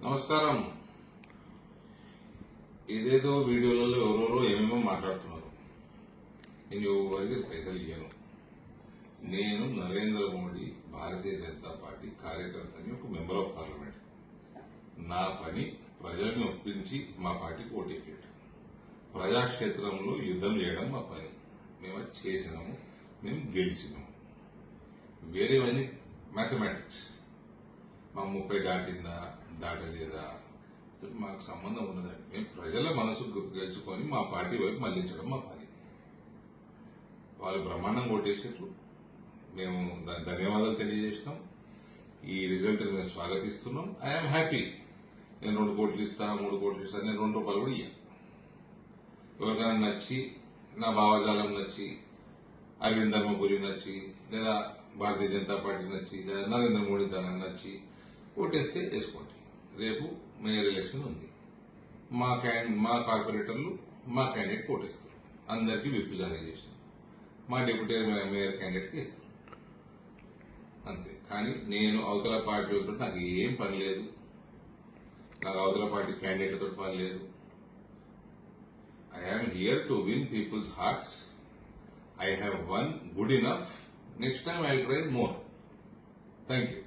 నమస్కారం. ఏదేదో వీడియోలలో ఎవరెవరో ఏమేమో మాట్లాడుతున్నారు. నేను ఎవరికి పైసలు ఇయ్యను. నేను నరేంద్ర మోడీ భారతీయ జనతా పార్టీ కార్యకర్తని, ఒక మెంబర్ ఆఫ్ పార్లమెంట్. నా పని ప్రజల్ని ఒప్పించి మా పార్టీకి ఓటేయడం, ప్రజాక్షేత్రంలో యుద్ధం చేయడం మా పని. మేము అది చేసినాము, మేము గెలిచినాము. వేరేవన్నీ మ్యాథమెటిక్స్. మా 30 దాటిందా దాటలేదా మాకు సంబంధం ఉన్నదండి. మేము ప్రజల మనసు గెలుచుకొని మా పార్టీ వైపు మళ్లించడం మా పని. వాళ్ళు బ్రహ్మాండం కొట్టేసేట్లు మేము ధన్యవాదాలు తెలియజేసినాం. ఈ రిజల్ట్ మేము స్వాగతిస్తున్నాం. I'm happy. నేను 2 కోట్లు ఇస్తా, 3 కోట్లు ఇస్తా, నేను 2 రూపాయలు కూడా ఇయ్యాను. ఎవరికైనా నచ్చి, నా భావజాలం నచ్చి, అరవింద్ ధర్మపురి నచ్చి, లేదా భారతీయ జనతా పార్టీ నచ్చి, లేదా నరేంద్ర మోడీ నచ్చి ఓటేస్తే వేసుకోండి. రేపు మేయర్ ఎలక్షన్ ఉంది. మా కార్పొరేటర్లు మా క్యాండిడేట్ ఓటేస్తారు. అందరికీ విప్ జారీ చేసినాం. మా డిప్యూటీ మేయర్ క్యాండిడేట్కి ఇస్తారు అంతే. కానీ నేను అవతల పార్టీలతో నాకు ఏం పని లేదు. నాకు అవతల పార్టీ క్యాండిడేట్లతో పని లేదు. I am here to win people's hearts. I have won good enough. Next time I'll try more. Thank you.